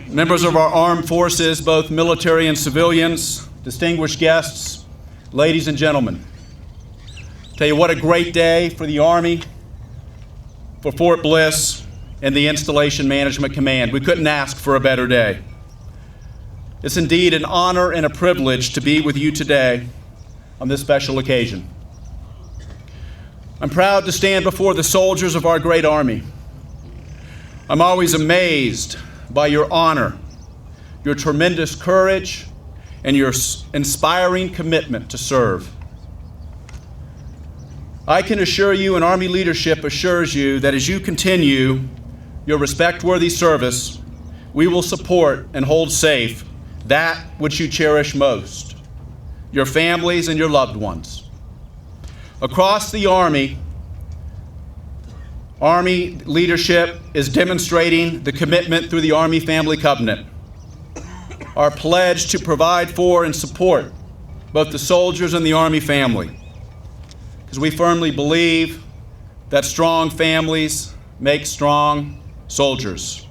members of our armed forces, both military and civilians, distinguished guests, ladies and gentlemen. Tell you what a great day for the Army, for Fort Bliss, and the Installation Management Command. We couldn't ask for a better day. It's indeed an honor and a privilege to be with you today on this special occasion. I'm proud to stand before the soldiers of our great Army. I'm always amazed by your honor, your tremendous courage, and your inspiring commitment to serve. I can assure you, and Army leadership assures you, that as you continue your respect-worthy service, we will support and hold safe that which you cherish most, your families and your loved ones. Across the Army leadership is demonstrating the commitment through the Army Family Covenant, our pledge to provide for and support both the soldiers and the Army family, because we firmly believe that strong families make strong soldiers.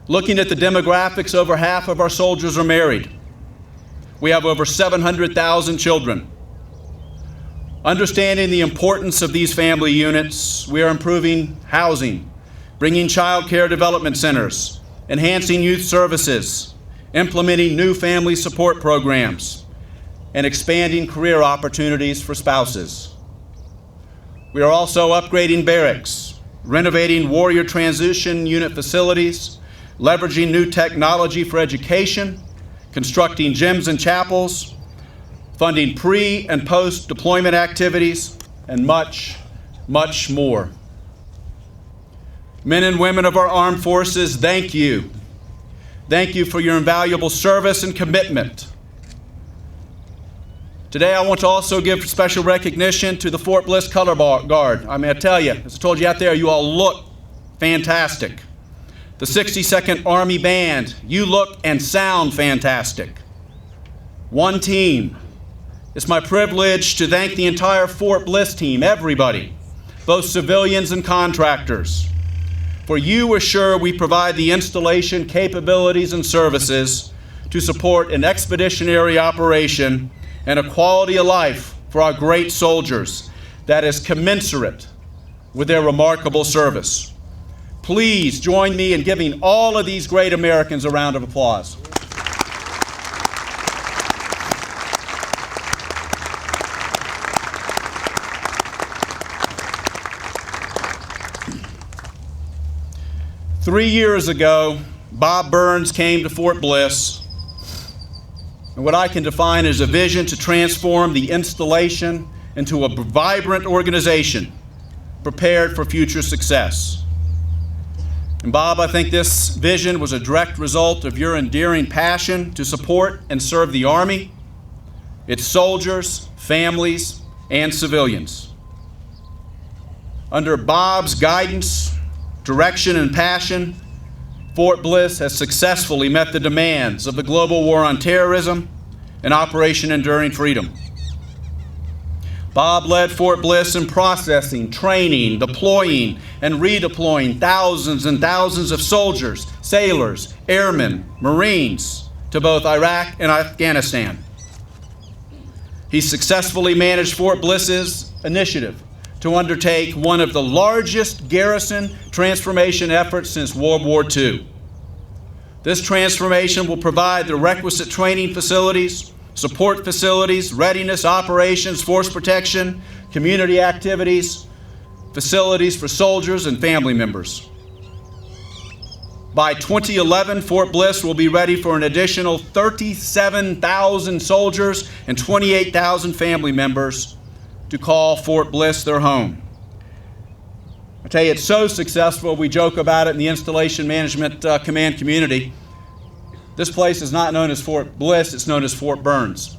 Looking at the demographics, over half of our soldiers are married. We have over 700,000 children. Understanding the importance of these family units, we are improving housing, bringing child care development centers, enhancing youth services, implementing new family support programs, and expanding career opportunities for spouses. We are also upgrading barracks, renovating warrior transition unit facilities, leveraging new technology for education, constructing gyms and chapels, funding pre- and post-deployment activities, and much, much more. Men and women of our armed forces, thank you. Thank you for your invaluable service and commitment. Today, I want to also give special recognition to the Fort Bliss Color Guard. I tell you, as I told you out there, you all look fantastic. The 62nd Army Band, you look and sound fantastic. One team. It's my privilege to thank the entire Fort Bliss team, everybody, both civilians and contractors, for you assure we provide the installation capabilities and services to support an expeditionary operation and a quality of life for our great soldiers that is commensurate with their remarkable service. Please join me in giving all of these great Americans a round of applause. Three years ago, Bob Burns came to Fort Bliss, and what I can define as a vision to transform the installation into a vibrant organization prepared for future success. And Bob, I think this vision was a direct result of your endearing passion to support and serve the Army, its soldiers, families, and civilians. Under Bob's guidance, direction, and passion, Fort Bliss has successfully met the demands of the global war on terrorism and Operation Enduring Freedom. Bob led Fort Bliss in processing, training, deploying, and redeploying thousands and thousands of soldiers, sailors, airmen, Marines to both Iraq and Afghanistan. He successfully managed Fort Bliss's initiative to undertake one of the largest garrison transformation efforts since World War II. This transformation will provide the requisite training facilities, support facilities, readiness operations, force protection, community activities, facilities for soldiers and family members. By 2011, Fort Bliss will be ready for an additional 37,000 soldiers and 28,000 family members to call Fort Bliss their home. I tell you, it's so successful, we joke about it in the Installation Management Command community. This place is not known as Fort Bliss, it's known as Fort Burns,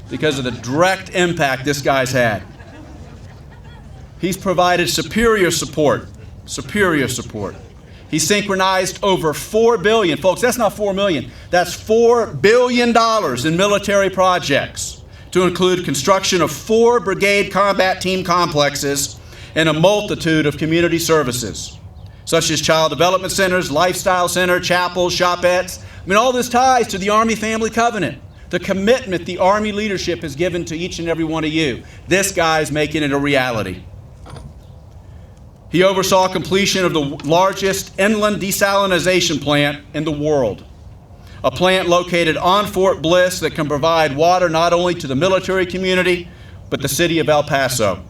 because of the direct impact this guy's had. He's provided superior support. He synchronized over $4 billion. Folks, that's not $4 million. That's $4 billion in military projects, to include construction of 4 brigade combat team complexes and a multitude of community services. such as child development centers, lifestyle center, chapels, shopettes. I mean, all this ties to the Army Family Covenant, the commitment the Army leadership has given to each and every one of you. This guy is making it a reality. He oversaw completion of the largest inland desalination plant in the world, a plant located on Fort Bliss that can provide water not only to the military community, but the city of El Paso.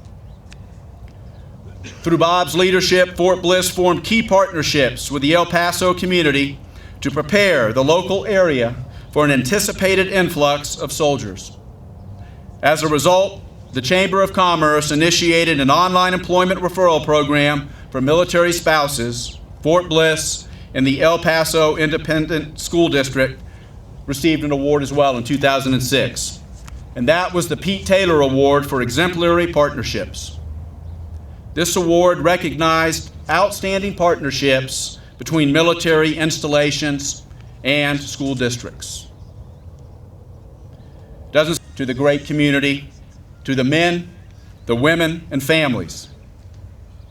Through Bob's leadership, Fort Bliss formed key partnerships with the El Paso community to prepare the local area for an anticipated influx of soldiers. As a result, the Chamber of Commerce initiated an online employment referral program for military spouses. Fort Bliss and the El Paso Independent School District received an award as well in 2006. And that was the Pete Taylor Award for Exemplary Partnerships. This award recognized outstanding partnerships between military installations and school districts. Dozens to the great community, to the men, the women, and families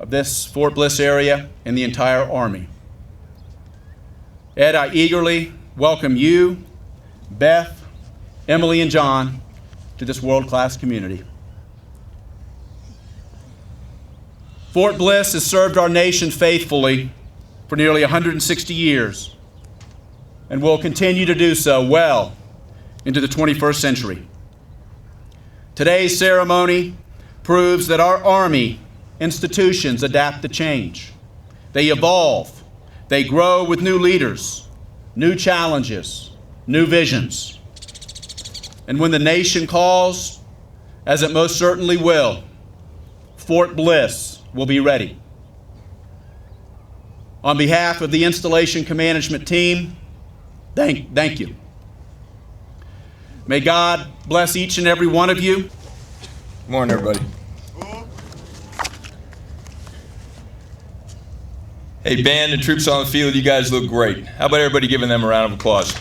of this Fort Bliss area and the entire Army. Ed, I eagerly welcome you, Beth, Emily, and John to this world-class community. Fort Bliss has served our nation faithfully for nearly 160 years and will continue to do so well into the 21st century. Today's ceremony proves that our Army institutions adapt to change. They evolve. They grow with new leaders, new challenges, new visions. And when the nation calls, as it most certainly will, Fort Bliss will be ready. On behalf of the installation management team, thank you. May God bless each and every one of you. Good morning, everybody. Hey, band and troops on the field, you guys look great. How about everybody giving them a round of applause?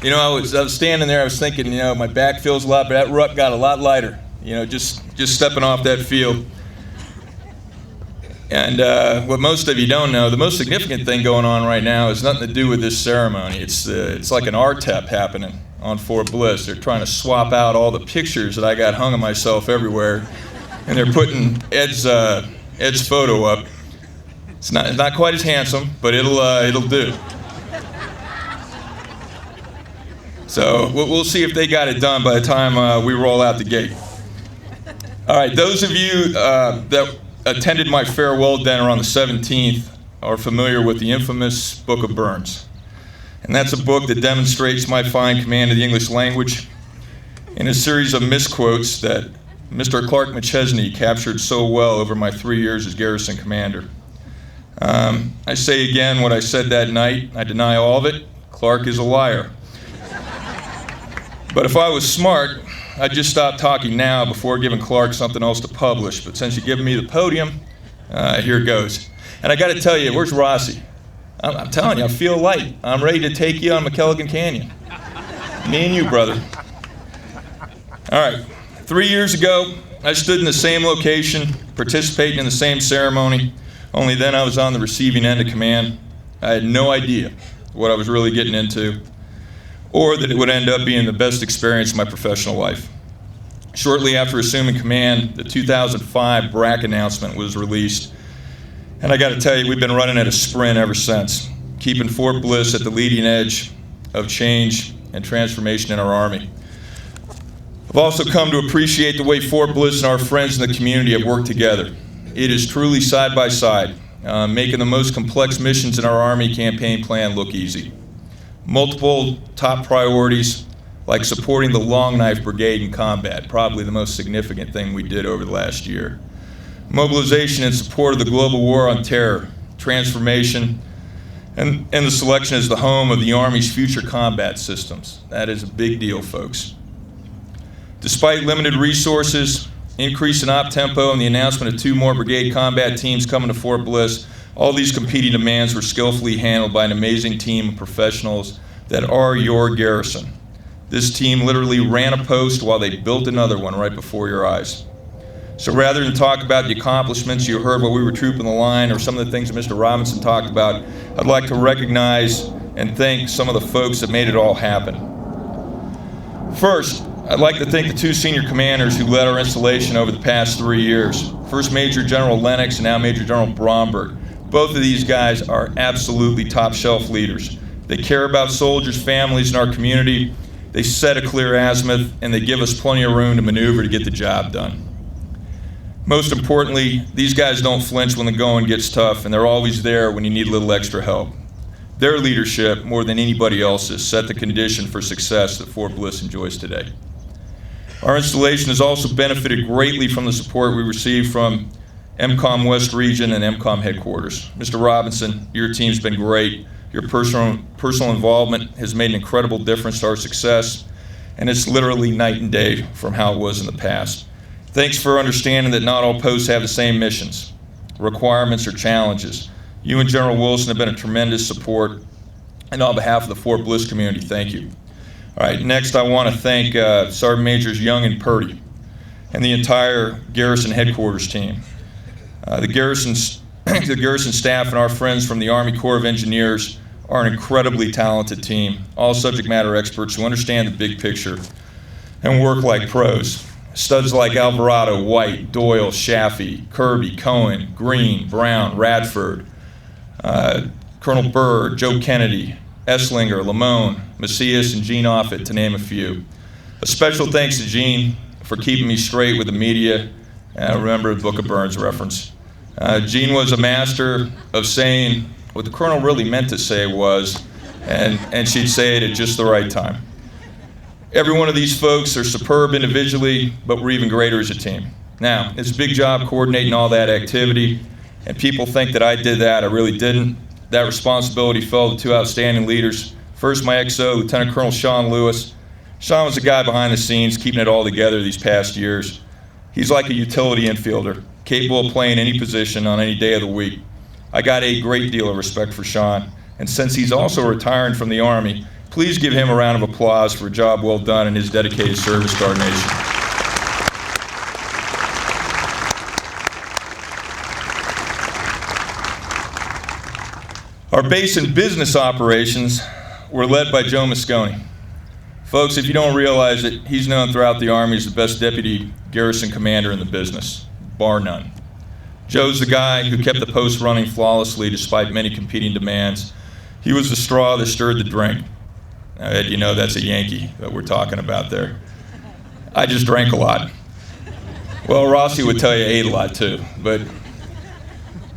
You know, I was standing there, I was thinking, you know, my back feels a lot, but that ruck got a lot lighter, you know, just stepping off that field. And what most of you don't know, the most significant thing going on right now has nothing to do with this ceremony. It's like an RTEP happening on Fort Bliss. They're trying to swap out all the pictures that I got hung of myself everywhere, and they're putting Ed's photo up. It's not quite as handsome, but it'll do. So we'll see if they got it done by the time we roll out the gate. All right, those of you that attended my farewell dinner on the 17th are familiar with the infamous Book of Burns. And that's a book that demonstrates my fine command of the English language in a series of misquotes that Mr. Clark McChesney captured so well over my 3 years as Garrison commander. I say again what I said that night. I deny all of it. Clark is a liar. But if I was smart, I'd just stop talking now before giving Clark something else to publish. But since you're giving me the podium, here it goes. And I got to tell you, where's Rossi? I'm telling you, I feel light. I'm ready to take you on McKelligan Canyon. Me and you, brother. All right. 3 years ago, I stood in the same location, participating in the same ceremony, only then I was on the receiving end of command. I had no idea what I was really getting into, or that it would end up being the best experience of my professional life. Shortly after assuming command, the 2005 BRAC announcement was released, and I got to tell you, we've been running at a sprint ever since, keeping Fort Bliss at the leading edge of change and transformation in our Army. I've also come to appreciate the way Fort Bliss and our friends in the community have worked together. It is truly side by side, making the most complex missions in our Army campaign plan look easy. Multiple top priorities, like supporting the Long Knife Brigade in combat, probably the most significant thing we did over the last year. Mobilization in support of the global war on terror, transformation, and the selection as the home of the Army's future combat systems. That is a big deal, folks. Despite limited resources, increase in op tempo, and the announcement of 2 more brigade combat teams coming to Fort Bliss, all these competing demands were skillfully handled by an amazing team of professionals that are your garrison. This team literally ran a post while they built another one right before your eyes. So rather than talk about the accomplishments you heard while we were trooping the line or some of the things that Mr. Robinson talked about, I'd like to recognize and thank some of the folks that made it all happen. First, I'd like to thank the two senior commanders who led our installation over the past 3 years. First Major General Lennox and now Major General Bromberg. Both of these guys are absolutely top shelf leaders. They care about soldiers, families, and our community. They set a clear azimuth, and they give us plenty of room to maneuver to get the job done. Most importantly, these guys don't flinch when the going gets tough, and they're always there when you need a little extra help. Their leadership, more than anybody else's, set the condition for success that Fort Bliss enjoys today. Our installation has also benefited greatly from the support we received from MCOM West Region and MCOM headquarters. Mr. Robinson, your team's been great. Your personal involvement has made an incredible difference to our success, and it's literally night and day from how it was in the past. Thanks for understanding that not all posts have the same missions, requirements, or challenges. You and General Wilson have been a tremendous support, and on behalf of the Fort Bliss community, thank you. All right, next I want to thank Sergeant Majors Young and Purdy and the entire Garrison headquarters team. The Garrison staff and our friends from the Army Corps of Engineers are an incredibly talented team, all subject matter experts who understand the big picture and work like pros. Studs like Alvarado, White, Doyle, Shaffey, Kirby, Cohen, Green, Brown, Radford, Colonel Burr, Joe Kennedy, Esslinger, Lamone, Macias, and Gene Offutt, to name a few. A special thanks to Gene for keeping me straight with the media. Remember the Book of Burns reference. Gene was a master of saying what the colonel really meant to say was, and she'd say it at just the right time. Every one of these folks are superb individually, but we're even greater as a team. Now, it's a big job coordinating all that activity, and people think that I did that. I really didn't. That responsibility fell to two outstanding leaders. First, my XO, Lieutenant Colonel Sean Lewis. Sean was the guy behind the scenes, keeping it all together these past years. He's like a utility infielder, capable of playing any position on any day of the week. I got a great deal of respect for Sean, and since he's also retiring from the Army, please give him a round of applause for a job well done in his dedicated service to our nation. Our base and business operations were led by Joe Moscone. Folks, if you don't realize it, he's known throughout the Army as the best deputy garrison commander in the business, bar none. Joe's the guy who kept the post running flawlessly despite many competing demands. He was the straw that stirred the drink. Now, Ed, you know that's a Yankee that we're talking about there. I just drank a lot. Well, Rossi would tell you I ate a lot too, but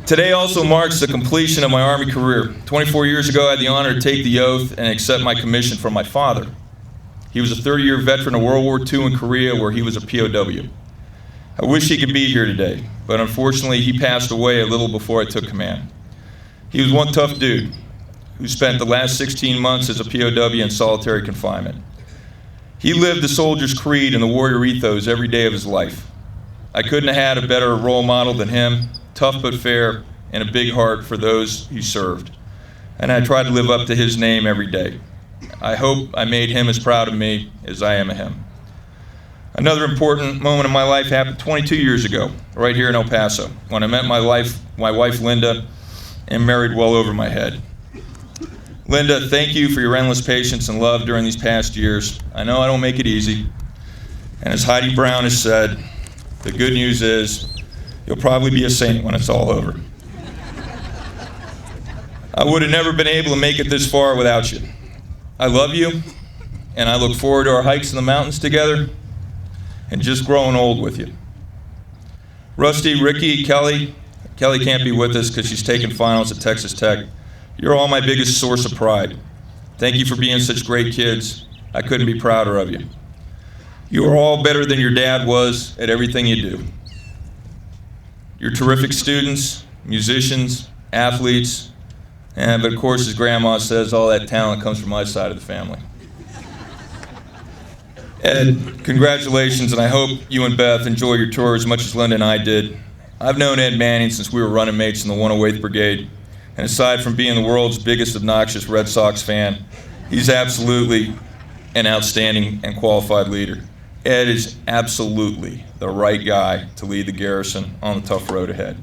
today also marks the completion of my Army career. 24 years ago, I had the honor to take the oath and accept my commission from my father. He was a 30-year veteran of World War II in Korea, where he was a POW. I wish he could be here today, but unfortunately he passed away a little before I took command. He was one tough dude who spent the last 16 months as a POW in solitary confinement. He lived the soldier's creed and the warrior ethos every day of his life. I couldn't have had a better role model than him, tough but fair, and a big heart for those he served. And I tried to live up to his name every day. I hope I made him as proud of me as I am of him. Another important moment in my life happened 22 years ago, right here in El Paso, when I met my wife Linda, and married well over my head. Linda, thank you for your endless patience and love during these past years. I know I don't make it easy, and as Heidi Brown has said, the good news is you'll probably be a saint when it's all over. I would have never been able to make it this far without you. I love you, and I look forward to our hikes in the mountains together and just growing old with you. Rusty, Ricky, Kelly can't be with us because she's taking finals at Texas Tech. You're all my biggest source of pride. Thank you for being such great kids. I couldn't be prouder of you. You are all better than your dad was at everything you do. You're terrific students, musicians, athletes, but of course, as Grandma says, all that talent comes from my side of the family. Ed, congratulations, and I hope you and Beth enjoy your tour as much as Linda and I did. I've known Ed Manning since we were running mates in the 108th Brigade, and aside from being the world's biggest obnoxious Red Sox fan, he's absolutely an outstanding and qualified leader. Ed is absolutely the right guy to lead the Garrison on the tough road ahead.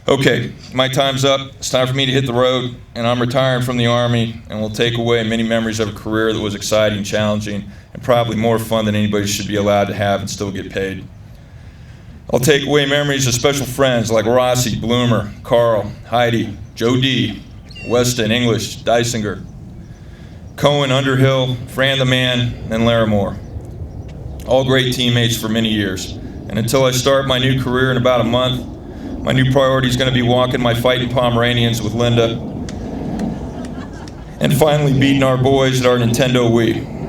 Okay, my time's up. It's time for me to hit the road, and I'm retiring from the Army, and will take away many memories of a career that was exciting, challenging, and probably more fun than anybody should be allowed to have and still get paid. I'll take away memories of special friends like Rossi, Bloomer, Carl, Heidi, Joe D., Weston, English, Dysinger, Cohen, Underhill, Fran the Man, and Larimore. All great teammates for many years. And until I start my new career in about a month, my new priority is going to be walking my fighting Pomeranians with Linda and finally beating our boys at our Nintendo Wii.